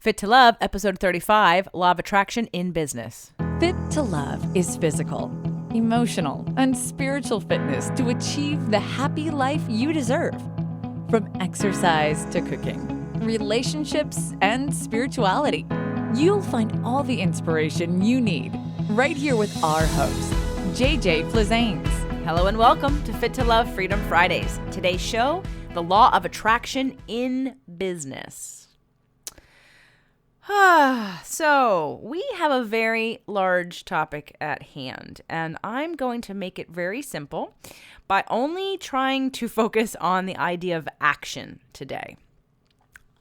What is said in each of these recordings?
Fit to Love, episode 35, Law of Attraction in Business. Fit to Love is physical, emotional, and spiritual fitness to achieve the happy life you deserve. From exercise to cooking, relationships, and spirituality, you'll find all the inspiration you need right here with our host, JJ Flizanes. Hello and welcome to Fit to Love Freedom Fridays. Today's show, the Law of Attraction in Business. So we have a very large topic at hand, and I'm going to make it very simple by only trying to focus on the idea of action today.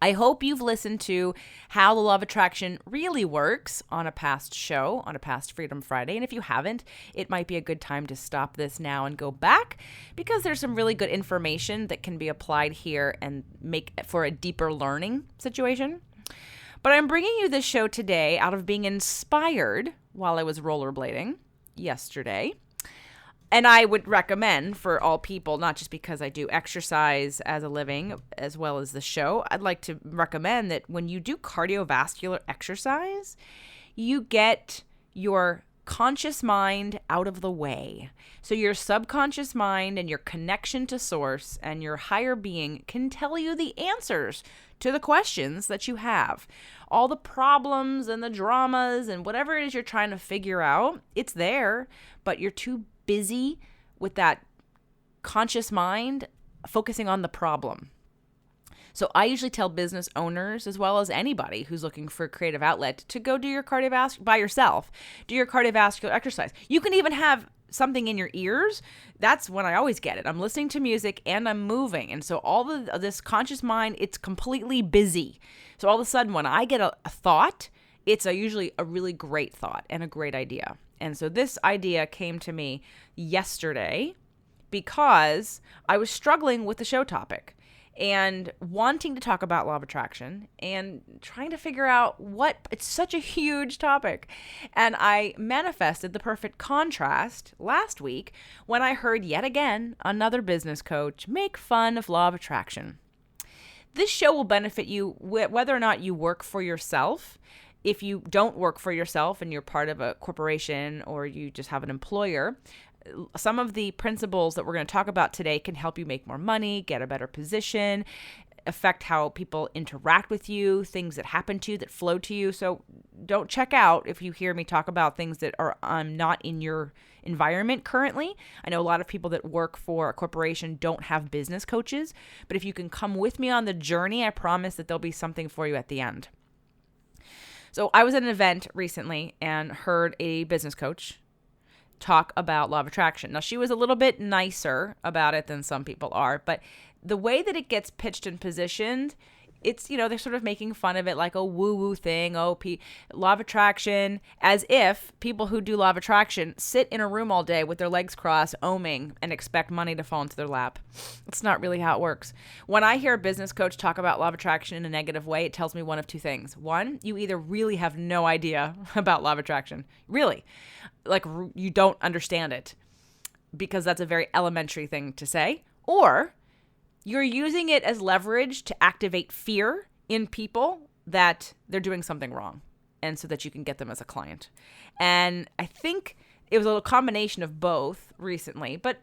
I hope you've listened to how the Law of Attraction really works on a past show, on a past Freedom Friday. And if you haven't, it might be a good time to stop this now and go back, because there's some really good information that can be applied here and make for a deeper learning situation. But I'm bringing you this show today out of being inspired while I was rollerblading yesterday. And I would recommend for all people, not just because I do exercise as a living as well as the show, I'd like to recommend that when you do cardiovascular exercise, you get your conscious mind out of the way. So your subconscious mind and your connection to source and your higher being can tell you the answers to the questions that you have. All the problems and the dramas and whatever it is you're trying to figure out, it's there, but you're too busy with that conscious mind focusing on the problem. So I usually tell business owners, as well as anybody who's looking for a creative outlet, to go do your cardiovascular by yourself. Do your cardiovascular exercise. You can even have something in your ears. That's when I always get it. I'm listening to music and I'm moving. And so all of this conscious mind, it's completely busy. So all of a sudden when I get a thought, it's usually a really great thought and a great idea. And so this idea came to me yesterday because I was struggling with the show topic and wanting to talk about law of attraction and trying to figure out it's such a huge topic. And I manifested the perfect contrast last week when I heard yet again another business coach make fun of law of attraction. This show will benefit you whether or not you work for yourself. If you don't work for yourself and you're part of a corporation or you just have an employer, some of the principles that we're going to talk about today can help you make more money, get a better position, affect how people interact with you, things that happen to you, that flow to you. So don't check out if you hear me talk about things that are not in your environment currently. I know a lot of people that work for a corporation don't have business coaches, but if you can come with me on the journey, I promise that there'll be something for you at the end. So I was at an event recently and heard a business coach talk about law of attraction. Now, she was a little bit nicer about it than some people are, but the way that it gets pitched and positioned, it's, they're sort of making fun of it like a woo-woo thing. Law of attraction, as if people who do law of attraction sit in a room all day with their legs crossed, oming, and expect money to fall into their lap. It's not really how it works. When I hear a business coach talk about law of attraction in a negative way, it tells me one of two things. One, you either really have no idea about law of attraction, really, like you don't understand it, because that's a very elementary thing to say, or you're using it as leverage to activate fear in people that they're doing something wrong, and so that you can get them as a client. And I think it was a little combination of both recently. But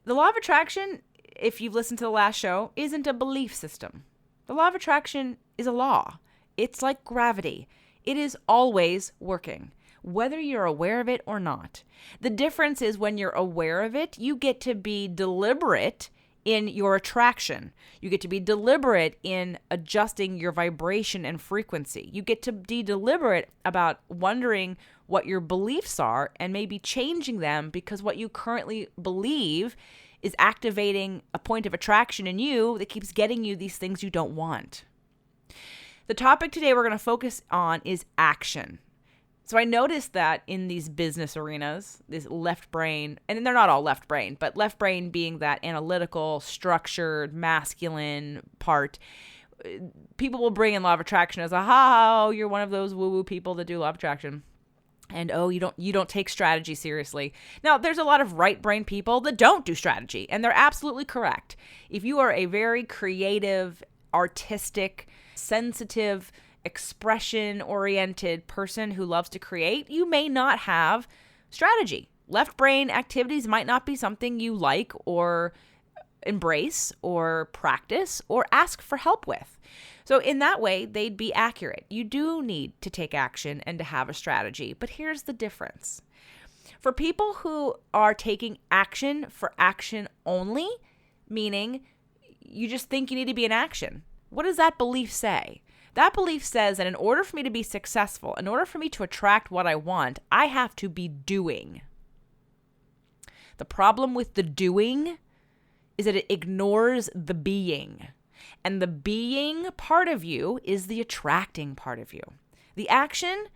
the law of attraction, if you've listened to the last show, isn't a belief system. The law of attraction is a law. It's like gravity. It is always working, whether you're aware of it or not. The difference is when you're aware of it, you get to be deliberate in your attraction. You get to be deliberate in adjusting your vibration and frequency. You get to be deliberate about wondering what your beliefs are and maybe changing them, because what you currently believe is activating a point of attraction in you that keeps getting you these things you don't want. The topic today we're going to focus on is action. So I noticed that in these business arenas, this left brain, and they're not all left brain, but left brain being that analytical, structured, masculine part, people will bring in law of attraction as you're one of those woo-woo people that do law of attraction. And you don't take strategy seriously. Now, there's a lot of right brain people that don't do strategy, and they're absolutely correct. If you are a very creative, artistic, sensitive, expression-oriented person who loves to create, you may not have strategy. Left brain activities might not be something you like or embrace or practice or ask for help with. So in that way, they'd be accurate. You do need to take action and to have a strategy. But here's the difference. For people who are taking action for action only, meaning you just think you need to be in action, what does that belief say? That belief says that in order for me to be successful, in order for me to attract what I want, I have to be doing. The problem with the doing is that it ignores the being. And the being part of you is the attracting part of you. The action,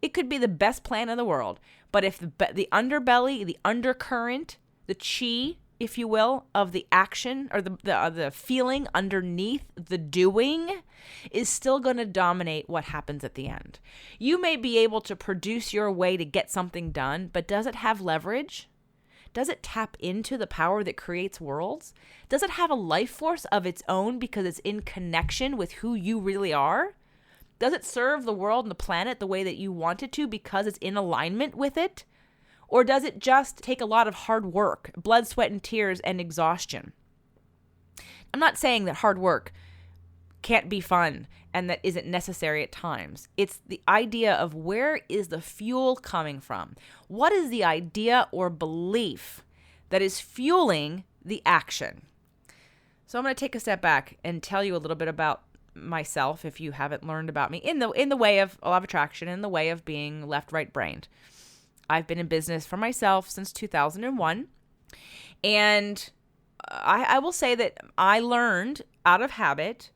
it could be the best plan in the world. But if the underbelly, the undercurrent, the chi, if you will, of the action or the feeling underneath the doing is still going to dominate what happens at the end. You may be able to produce your way to get something done, but does it have leverage? Does it tap into the power that creates worlds? Does it have a life force of its own because it's in connection with who you really are? Does it serve the world and the planet the way that you want it to because it's in alignment with it? Or does it just take a lot of hard work, blood, sweat, and tears, and exhaustion? I'm not saying that hard work can't be fun and that isn't necessary at times. It's the idea of where is the fuel coming from? What is the idea or belief that is fueling the action? So I'm going to take a step back and tell you a little bit about myself if you haven't learned about me in the way of law of attraction, in the way of being left-right brained. I've been in business for myself since 2001, and I will say that I learned out of habit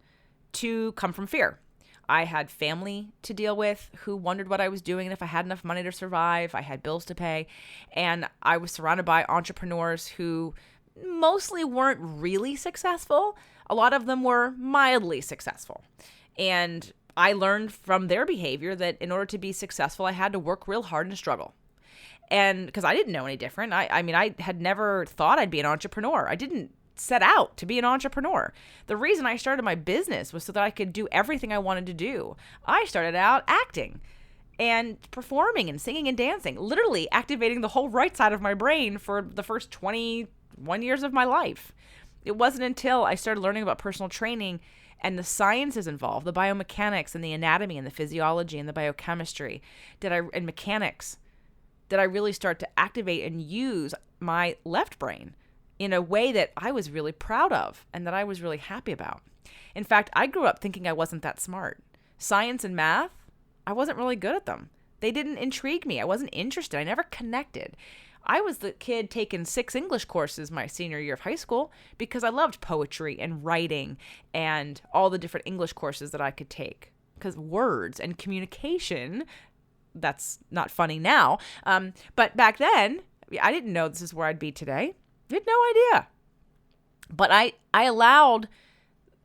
to come from fear. I had family to deal with who wondered what I was doing and if I had enough money to survive. I had bills to pay, and I was surrounded by entrepreneurs who mostly weren't really successful. A lot of them were mildly successful, and I learned from their behavior that in order to be successful, I had to work real hard and struggle. And because I didn't know any different, I had never thought I'd be an entrepreneur. I didn't set out to be an entrepreneur. The reason I started my business was so that I could do everything I wanted to do. I started out acting and performing and singing and dancing, literally activating the whole right side of my brain for the first 21 years of my life. It wasn't until I started learning about personal training and the sciences involved, the biomechanics and the anatomy and the physiology and the biochemistry and mechanics, that I really start to activate and use my left brain in a way that I was really proud of and that I was really happy about. In fact, I grew up thinking I wasn't that smart. Science and math, I wasn't really good at them. They didn't intrigue me. I wasn't interested. I never connected. I was the kid taking 6 English courses my senior year of high school because I loved poetry and writing and all the different English courses that I could take. Because words and communication, that's not funny now. But back then, I didn't know this is where I'd be today. I had no idea. But I allowed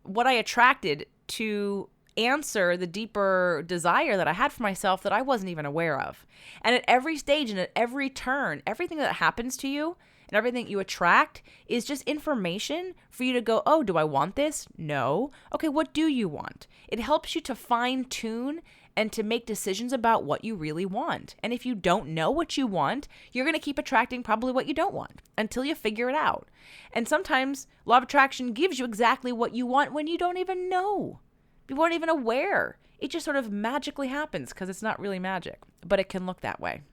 what I attracted to answer the deeper desire that I had for myself that I wasn't even aware of. And at every stage and at every turn, everything that happens to you and everything you attract is just information for you to go, oh, do I want this? No. Okay, what do you want? It helps you to fine tune and to make decisions about what you really want. And if you don't know what you want, you're going to keep attracting probably what you don't want until you figure it out. And sometimes law of attraction gives you exactly what you want when you don't even know. You weren't even aware. It just sort of magically happens because it's not really magic, but it can look that way.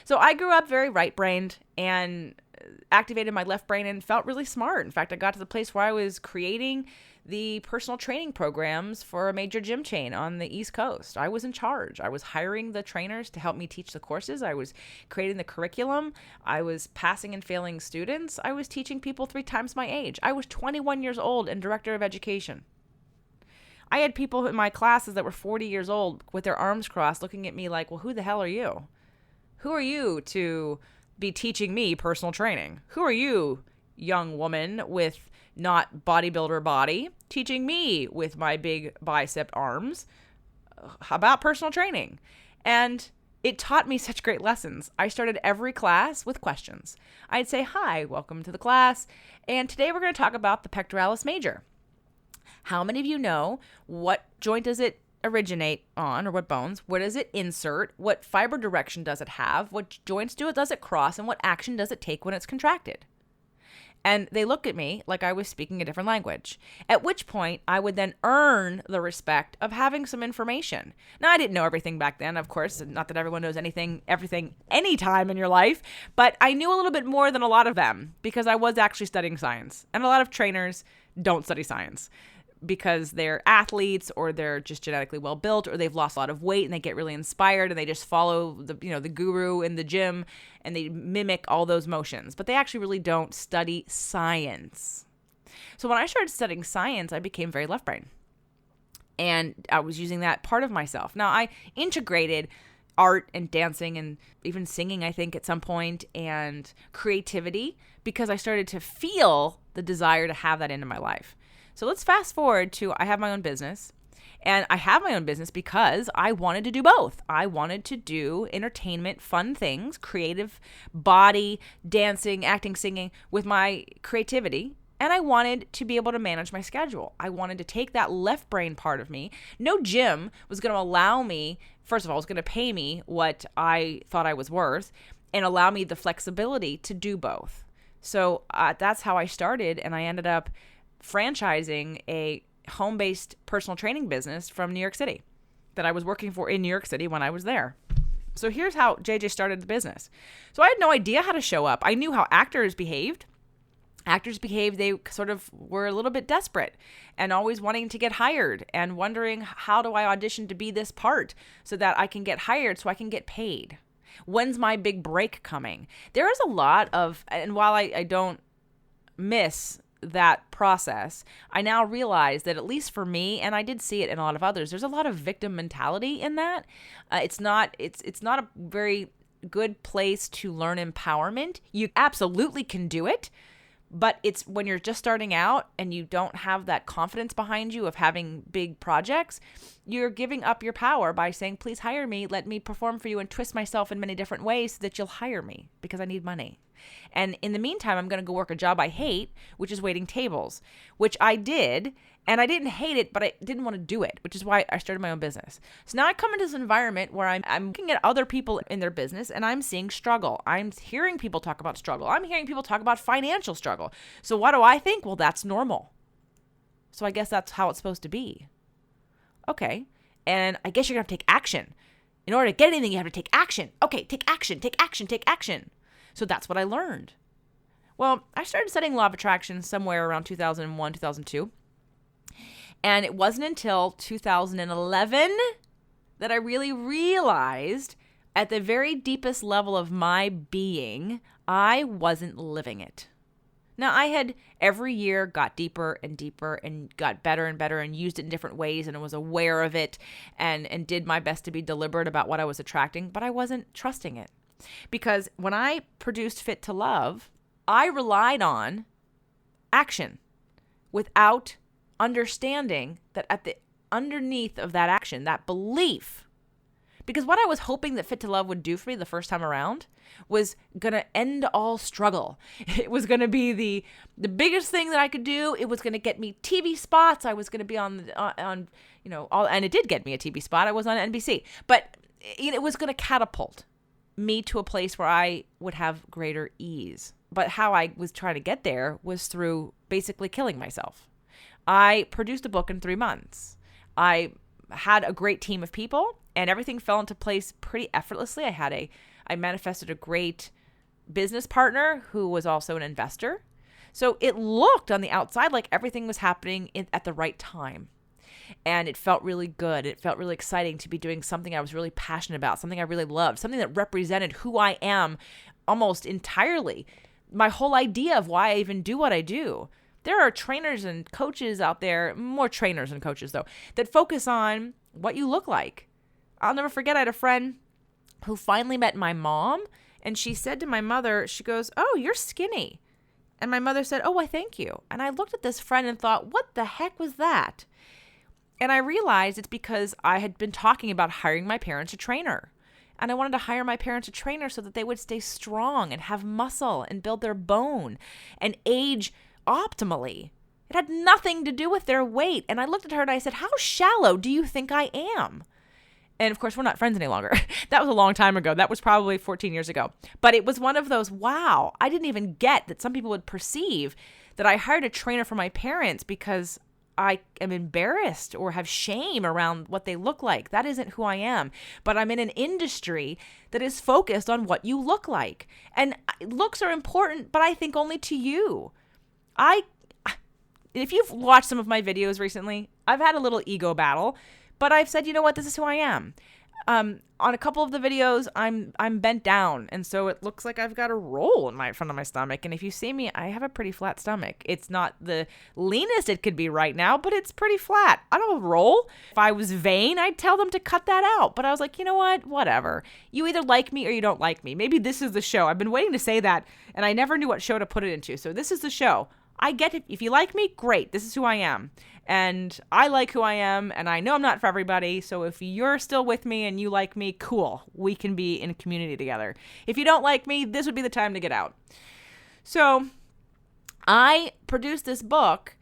So I grew up very right-brained and activated my left brain and felt really smart. In fact, I got to the place where I was creating the personal training programs for a major gym chain on the East Coast. I was in charge. I was hiring the trainers to help me teach the courses. I was creating the curriculum. I was passing and failing students. I was teaching people 3 times my age. I was 21 years old and director of education. I had people in my classes that were 40 years old with their arms crossed looking at me like, well, who the hell are you? Who are you to be teaching me personal training? Who are you, young woman with not bodybuilder body, teaching me with my big bicep arms about personal training? And it taught me such great lessons. I started every class with questions. I'd say, hi, welcome to the class. And today we're going to talk about the pectoralis major. How many of you know what joint does it originate on, or what bones? Where does it insert? What fiber direction does it have? What joints does it cross? And what action does it take when it's contracted? And they look at me like I was speaking a different language, at which point I would then earn the respect of having some information. Now, I didn't know everything back then, of course, not that everyone knows everything, anytime in your life, but I knew a little bit more than a lot of them because I was actually studying science. And a lot of trainers don't study science because they're athletes or they're just genetically well built or they've lost a lot of weight and they get really inspired and they just follow the guru in the gym and they mimic all those motions, but they actually really don't study science. So when I started studying science, I became very left brain and I was using that part of myself. Now I integrated art and dancing and even singing, I think at some point, and creativity because I started to feel the desire to have that into my life. So let's fast forward to I have my own business, and I have my own business because I wanted to do both. I wanted to do entertainment, fun things, creative body, dancing, acting, singing with my creativity, and I wanted to be able to manage my schedule. I wanted to take that left brain part of me. No gym was going to allow me, first of all, it was going to pay me what I thought I was worth and allow me the flexibility to do both. So that's how I started, and I ended up franchising a home-based personal training business from New York City that I was working for in New York City when I was there. So here's how JJ started the business. So I had no idea how to show up. I knew how actors behaved. They sort of were a little bit desperate and always wanting to get hired and wondering, how do I audition to be this part so that I can get hired so I can get paid? When's my big break coming? There is a lot of, and while I don't miss that process, I now realize that at least for me, and I did see it in a lot of others, there's a lot of victim mentality in that. It's not a very good place to learn empowerment. You absolutely can do it, but it's when you're just starting out and you don't have that confidence behind you of having big projects, you're giving up your power by saying, please hire me, let me perform for you and twist myself in many different ways so that you'll hire me because I need money. And in the meantime, I'm going to go work a job I hate, which is waiting tables, which I did. And I didn't hate it, but I didn't want to do it, which is why I started my own business. So now I come into this environment where I'm looking at other people in their business and I'm seeing struggle. I'm hearing people talk about struggle. I'm hearing people talk about financial struggle. So what do I think? Well, that's normal. So I guess that's how it's supposed to be. Okay. And I guess you're going to have to take action. In order to get anything, you have to take action. Okay, take action, take action, take action. So that's what I learned. Well, I started studying law of attraction somewhere around 2001, 2002. And it wasn't until 2011 that I really realized at the very deepest level of my being, I wasn't living it. Now, I had every year got deeper and deeper and got better and better and used it in different ways and was aware of it and did my best to be deliberate about what I was attracting, but I wasn't trusting it. Because when I produced Fit to Love, I relied on action without understanding that at the underneath of that action, that belief, because what I was hoping that Fit to Love would do for me the first time around was going to end all struggle. It was going to be the biggest thing that I could do. It was going to get me TV spots. I was going to be on and it did get me a TV spot. I was on NBC, but it was going to catapult me to a place where I would have greater ease. But how I was trying to get there was through basically killing myself. I produced a book in 3 months. I had a great team of people and everything fell into place pretty effortlessly. I manifested a great business partner who was also an investor. So it looked on the outside like everything was happening at the right time. And it felt really good. It felt really exciting to be doing something I was really passionate about, something I really loved, something that represented who I am almost entirely. My whole idea of why I even do what I do. There are trainers and coaches out there, more trainers than coaches though, that focus on what you look like. I'll never forget, I had a friend who finally met my mom, and she said to my mother, she goes, "Oh, you're skinny." And my mother said, "Oh, why, thank you." And I looked at this friend and thought, what the heck was that? And I realized it's because I had been talking about hiring my parents a trainer. And I wanted to hire my parents a trainer so that they would stay strong and have muscle and build their bone and age optimally. It had nothing to do with their weight. And I looked at her and I said, how shallow do you think I am? And of course, we're not friends any longer. That was a long time ago. That was probably 14 years ago. But it was one of those, wow, I didn't even get that some people would perceive that I hired a trainer for my parents because I am embarrassed or have shame around what they look like. That isn't who I am. But I'm in an industry that is focused on what you look like. And looks are important, but I think only to you. If you've watched some of my videos recently, I've had a little ego battle. But I've said, you know what, this is who I am. On a couple of the videos, I'm bent down, and so it looks like I've got a roll in front of my stomach. And if you see me, I have a pretty flat stomach. It's not the leanest it could be right now, but it's pretty flat. I don't roll. If I was vain, I'd tell them to cut that out. But I was like, you know what, whatever. You either like me or you don't like me. Maybe this is the show. I've been waiting to say that, and I never knew what show to put it into. So this is the show. I get it. If you like me, great. This is who I am. And I like who I am, and I know I'm not for everybody. So if you're still with me and you like me, cool. We can be in a community together. If you don't like me, this would be the time to get out. So I produced this book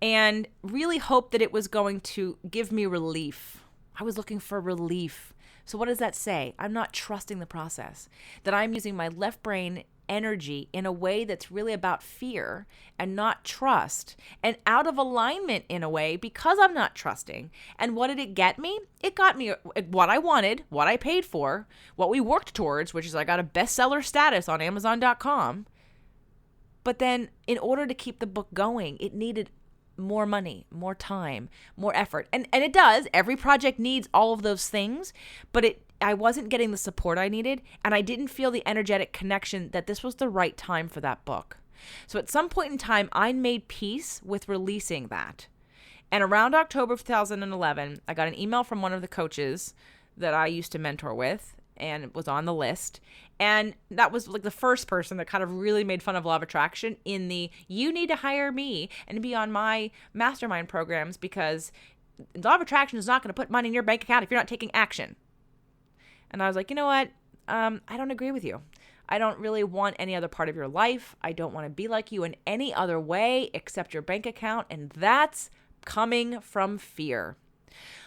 and really hoped that it was going to give me relief. I was looking for relief. So what does that say? I'm not trusting the process, that I'm using my left brain energy in a way that's really about fear and not trust, and out of alignment in a way because I'm not trusting. And what did it get me? It got me what I wanted, what I paid for, what we worked towards, which is I got a bestseller status on Amazon.com. But then in order to keep the book going, it needed more money, more time, more effort. And it does. Every project needs all of those things, but I wasn't getting the support I needed, and I didn't feel the energetic connection that this was the right time for that book. So at some point in time, I made peace with releasing that. And around October of 2011, I got an email from one of the coaches that I used to mentor with, and it was on the list. And that was like the first person that kind of really made fun of law of attraction in the, you need to hire me and be on my mastermind programs because law of attraction is not going to put money in your bank account if you're not taking action. And I was like, you know what? I don't agree with you. I don't really want any other part of your life. I don't want to be like you in any other way except your bank account. And that's coming from fear.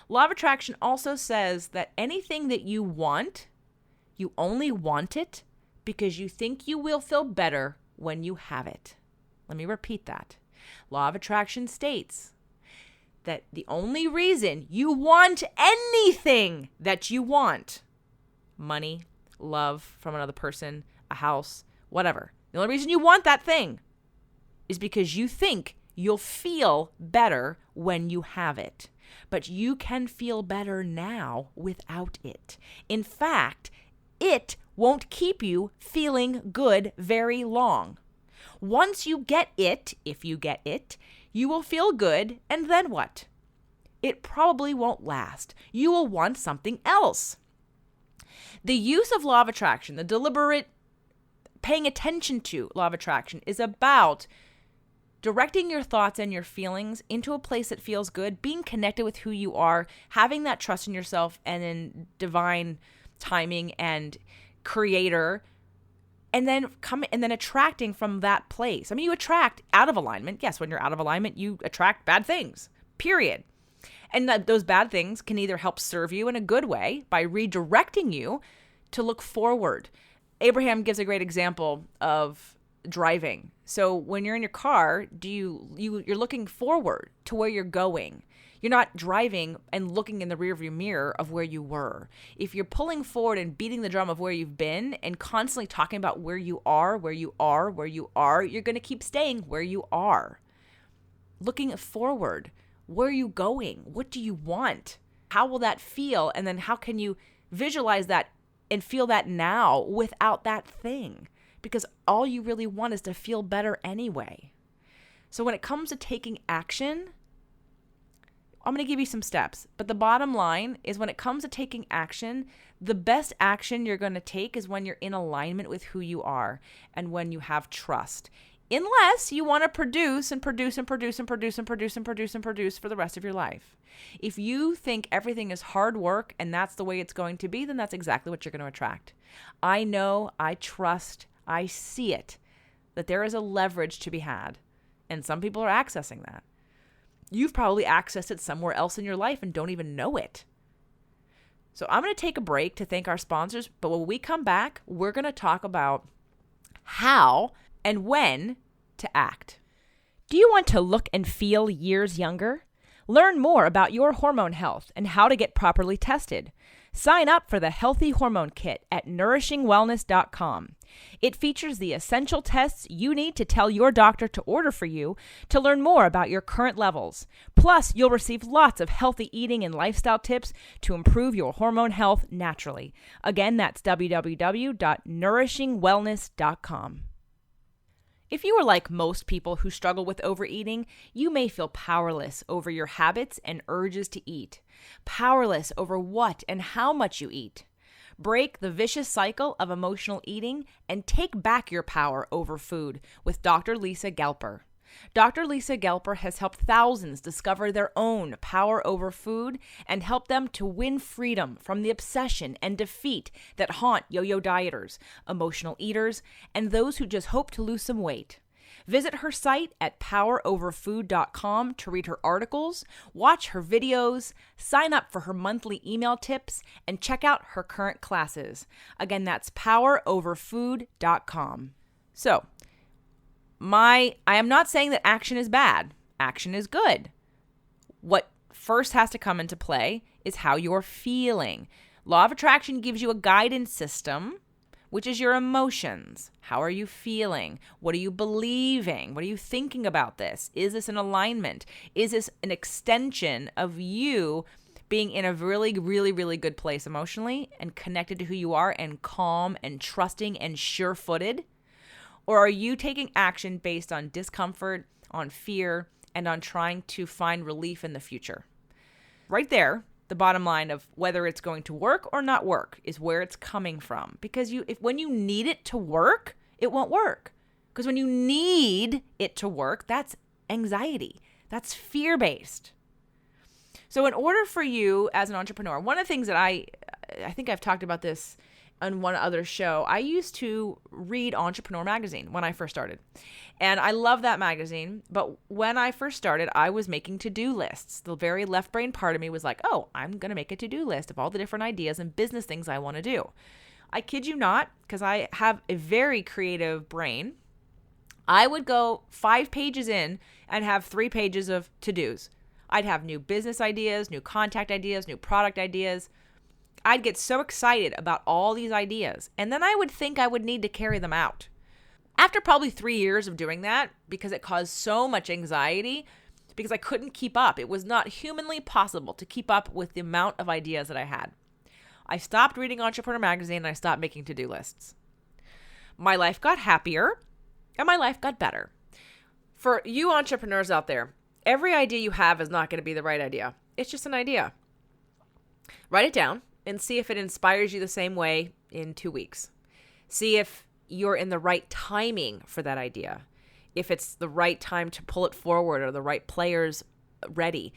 Law of attraction also says that anything that you want, you only want it because you think you will feel better when you have it. Let me repeat that. Law of attraction states that the only reason you want anything that you want, money, love from another person, a house, whatever, the only reason you want that thing is because you think you'll feel better when you have it. But you can feel better now without it. In fact, it won't keep you feeling good very long. Once you get it, if you get it, you will feel good, and then what? It probably won't last. You will want something else. The use of law of attraction, the deliberate paying attention to law of attraction, is about directing your thoughts and your feelings into a place that feels good, being connected with who you are, having that trust in yourself and in divine timing and creator, and then attracting from that place. I mean, you attract out of alignment. Yes, when you're out of alignment, you attract bad things, period. And those bad things can either help serve you in a good way by redirecting you to look forward. Abraham gives a great example of driving. So when you're in your car, you're looking forward to where you're going. You're not driving and looking in the rearview mirror of where you were. If you're pulling forward and beating the drum of where you've been and constantly talking about where you are, you're going to keep staying where you are. Looking forward, where are you going? What do you want? How will that feel? And then how can you visualize that and feel that now without that thing? Because all you really want is to feel better anyway. So when it comes to taking action, I'm going to give you some steps. But the bottom line is when it comes to taking action, the best action you're going to take is when you're in alignment with who you are and when you have trust. Unless you want to produce for the rest of your life. If you think everything is hard work and that's the way it's going to be, then that's exactly what you're going to attract. I know, I trust, I see it, that there is a leverage to be had. And some people are accessing that. You've probably accessed it somewhere else in your life and don't even know it. So I'm going to take a break to thank our sponsors, but when we come back, we're going to talk about how and when to act. Do you want to look and feel years younger? Learn more about your hormone health and how to get properly tested. Sign up for the Healthy Hormone Kit at nourishingwellness.com. It features the essential tests you need to tell your doctor to order for you to learn more about your current levels. Plus, you'll receive lots of healthy eating and lifestyle tips to improve your hormone health naturally. Again, that's www.nourishingwellness.com. If you are like most people who struggle with overeating, you may feel powerless over your habits and urges to eat. Powerless over what and how much you eat. Break the vicious cycle of emotional eating and take back your power over food with Dr. Lisa Gelper. Dr. Lisa Gelper has helped thousands discover their own power over food and help them to win freedom from the obsession and defeat that haunt yo-yo dieters, emotional eaters, and those who just hope to lose some weight. Visit her site at poweroverfood.com to read her articles, watch her videos, sign up for her monthly email tips, and check out her current classes. Again, that's poweroverfood.com. So, I am not saying that action is bad. Action is good. What first has to come into play is how you're feeling. Law of attraction gives you a guidance system, which is your emotions. How are you feeling? What are you believing? What are you thinking about this? Is this in alignment? Is this an extension of you being in a really, really, really good place emotionally and connected to who you are and calm and trusting and sure-footed? Or are you taking action based on discomfort, on fear, and on trying to find relief in the future? Right there, the bottom line of whether it's going to work or not work is where it's coming from. Because when you need it to work, it won't work. Because when you need it to work, that's anxiety. That's fear-based. So in order for you as an entrepreneur, one of the things that I think I've talked about this on one other show, I used to read Entrepreneur Magazine when I first started. And I love that magazine. But when I first started, I was making to-do lists. The very left brain part of me was like, oh, I'm going to make a to-do list of all the different ideas and business things I want to do. I kid you not, because I have a very creative brain. I would go 5 pages in and have 3 pages of to-dos. I'd have new business ideas, new contact ideas, new product ideas. I'd get so excited about all these ideas, and then I would think I would need to carry them out. After probably 3 years of doing that, because it caused so much anxiety, because I couldn't keep up. It was not humanly possible to keep up with the amount of ideas that I had. I stopped reading Entrepreneur Magazine and I stopped making to-do lists. My life got happier and my life got better. For you entrepreneurs out there, every idea you have is not going to be the right idea. It's just an idea. Write it down and see if it inspires you the same way in 2 weeks. See if you're in the right timing for that idea, if it's the right time to pull it forward or the right players ready.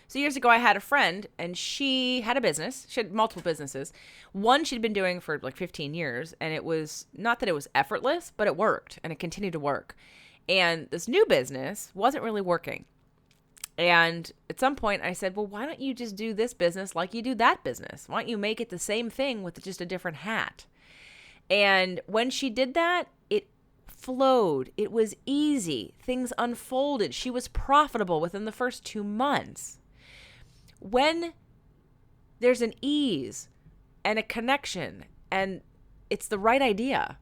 So years ago, I had a friend and she had a business. She had multiple businesses. One she'd been doing for like 15 years, and it was not that it was effortless, but it worked and it continued to work. And this new business wasn't really working. And at some point I said, well, why don't you just do this business like you do that business? Why don't you make it the same thing with just a different hat? And when she did that, it flowed. It was easy. Things unfolded. She was profitable within the first 2 months. When there's an ease and a connection and it's the right idea,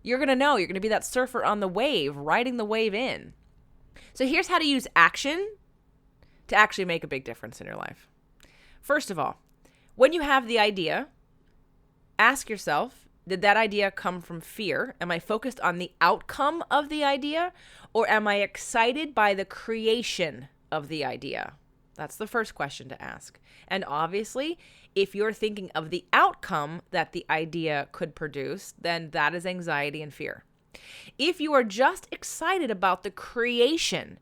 you're going to know. You're going to be that surfer on the wave, riding the wave in. So here's how to use action to actually make a big difference in your life. First of all, when you have the idea, ask yourself, did that idea come from fear? Am I focused on the outcome of the idea? Or am I excited by the creation of the idea? That's the first question to ask. And obviously, if you're thinking of the outcome that the idea could produce, then that is anxiety and fear. If you are just excited about the creation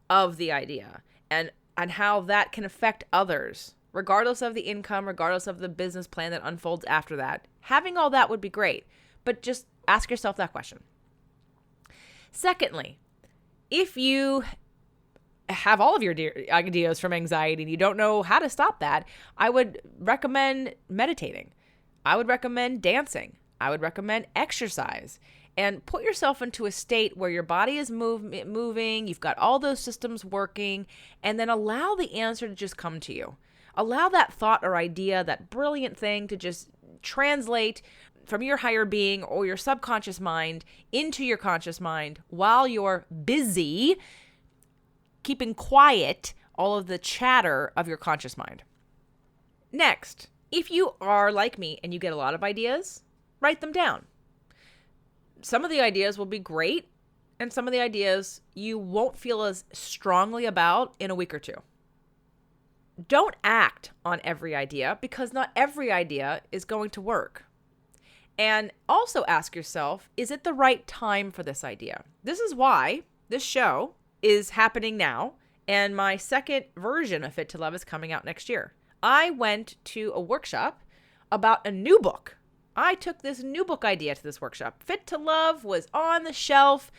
of the idea and how that can affect others, regardless of the income, regardless of the business plan that unfolds after that, having all that would be great. But just ask yourself that question. Secondly, if you have all of your ideas from anxiety and you don't know how to stop that, I would recommend meditating. I would recommend dancing. I would recommend exercise. And put yourself into a state where your body is moving, you've got all those systems working, and then allow the answer to just come to you. Allow that thought or idea, that brilliant thing, to just translate from your higher being or your subconscious mind into your conscious mind while you're busy keeping quiet all of the chatter of your conscious mind. Next, if you are like me and you get a lot of ideas, write them down. Some of the ideas will be great, and some of the ideas you won't feel as strongly about in a week or two. Don't act on every idea, because not every idea is going to work. And also ask yourself, is it the right time for this idea? This is why this show is happening now, and my second version of Fit to Love is coming out next year. I went to a workshop about a new book. I took this new book idea to this workshop. Fit to Love was on the shelf,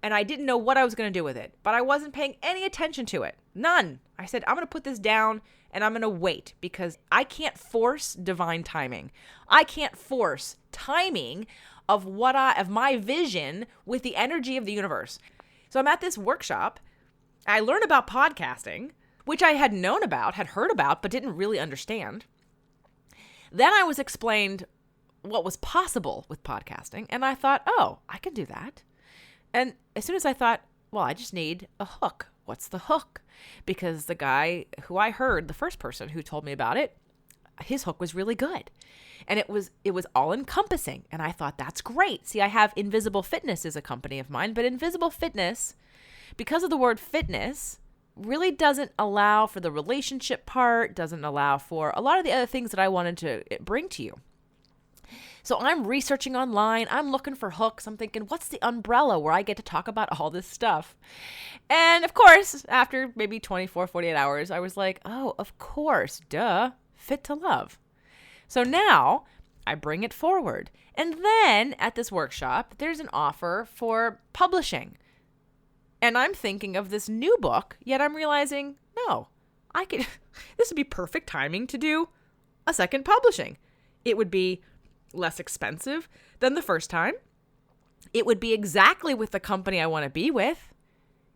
and I didn't know what I was going to do with it, but I wasn't paying any attention to it. None. I said, I'm going to put this down, and I'm going to wait, because I can't force divine timing. I can't force timing of my vision with the energy of the universe. So I'm at this workshop. I learned about podcasting, which I had known about, had heard about, but didn't really understand. Then I was explained what was possible with podcasting, and I thought, oh, I can do that. And as soon as I thought, well, I just need a hook. What's the hook? Because the guy who I heard, the first person who told me about it, his hook was really good. And it was all encompassing. And I thought, that's great. See, I have Invisible Fitness as a company of mine, but Invisible Fitness, because of the word fitness, really doesn't allow for the relationship part, doesn't allow for a lot of the other things that I wanted to bring to you. So I'm researching online. I'm looking for hooks. I'm thinking, what's the umbrella where I get to talk about all this stuff? And of course, after maybe 24, 48 hours, I was like, oh, of course, duh, Fit to Love. So now I bring it forward. And then at this workshop, there's an offer for publishing. And I'm thinking of this new book, yet I'm realizing, no, this would be perfect timing to do a second publishing. It would be less expensive than the first time. It would be exactly with the company I want to be with.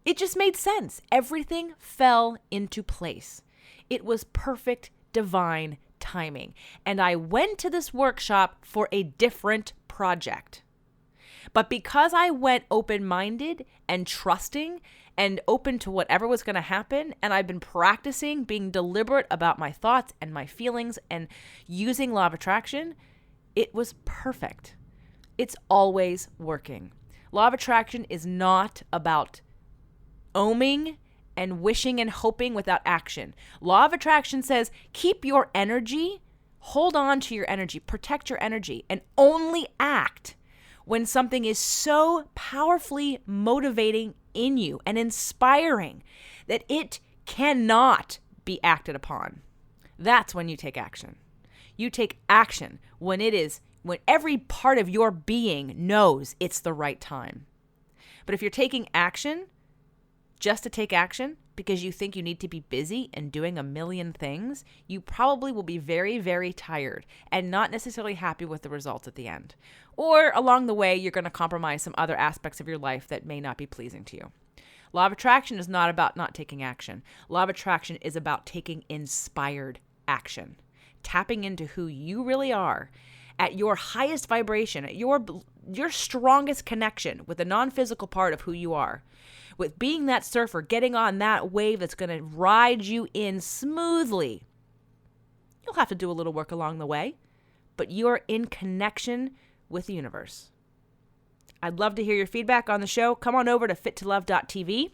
It just made sense. Everything fell into place. It was perfect divine timing. And I went to this workshop for a different project. But because I went open-minded and trusting and open to whatever was going to happen, and I've been practicing being deliberate about my thoughts and my feelings and using law of attraction, it was perfect. It's always working. Law of attraction is not about oming and wishing and hoping without action. Law of attraction says keep your energy, hold on to your energy, protect your energy, and only act when something is so powerfully motivating in you and inspiring that it cannot be acted upon. That's when you take action. You take action when every part of your being knows it's the right time. But if you're taking action just to take action because you think you need to be busy and doing a million things, you probably will be very, very tired and not necessarily happy with the results at the end. Or along the way, you're going to compromise some other aspects of your life that may not be pleasing to you. Law of attraction is not about not taking action. Law of attraction is about taking inspired action. Tapping into who you really are at your highest vibration, at your strongest connection with the non-physical part of who you are, with being that surfer, getting on that wave that's going to ride you in smoothly. You'll have to do a little work along the way, but you're in connection with the universe. I'd love to hear your feedback on the show. Come on over to fittolove.tv.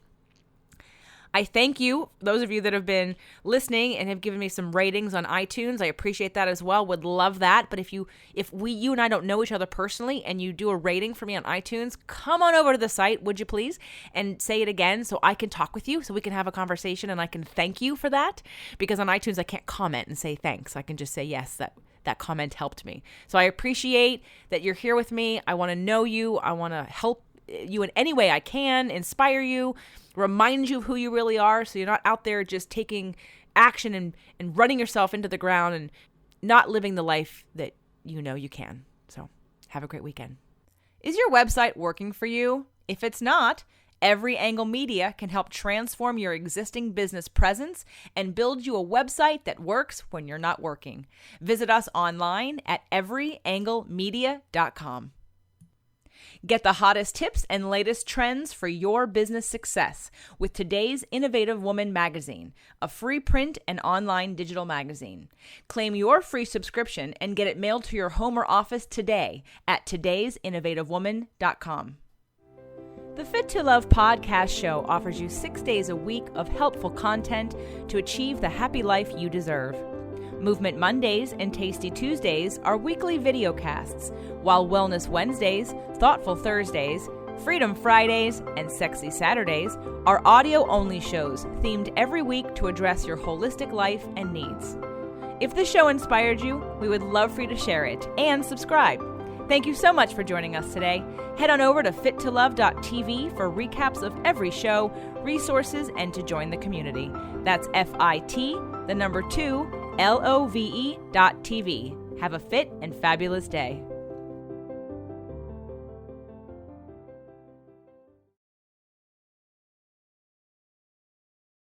I thank you, those of you that have been listening and have given me some ratings on iTunes. I appreciate that as well. Would love that. But if you and I don't know each other personally and you do a rating for me on iTunes, come on over to the site, would you please, and say it again so I can talk with you, so we can have a conversation and I can thank you for that. Because on iTunes, I can't comment and say thanks. I can just say, yes, that comment helped me. So I appreciate that you're here with me. I want to know you. I want to help you in any way I can, inspire you, remind you of who you really are, so you're not out there just taking action and running yourself into the ground and not living the life that you know you can. So have a great weekend. Is your website working for you? If it's not, Every Angle Media can help transform your existing business presence and build you a website that works when you're not working. Visit us online at everyanglemedia.com. Get the hottest tips and latest trends for your business success with today's Innovative Woman magazine, a free print and online digital magazine. Claim your free subscription and get it mailed to your home or office today at today'sinnovativewoman.com. The Fit to Love podcast show offers you 6 days a week of helpful content to achieve the happy life you deserve. Movement Mondays and Tasty Tuesdays are weekly videocasts, while Wellness Wednesdays, Thoughtful Thursdays, Freedom Fridays, and Sexy Saturdays are audio-only shows themed every week to address your holistic life and needs. If the show inspired you, we would love for you to share it and subscribe. Thank you so much for joining us today. Head on over to fittolove.tv for recaps of every show, resources, and to join the community. That's FIT, the number 2, LOVE.TV. Have a fit and fabulous day.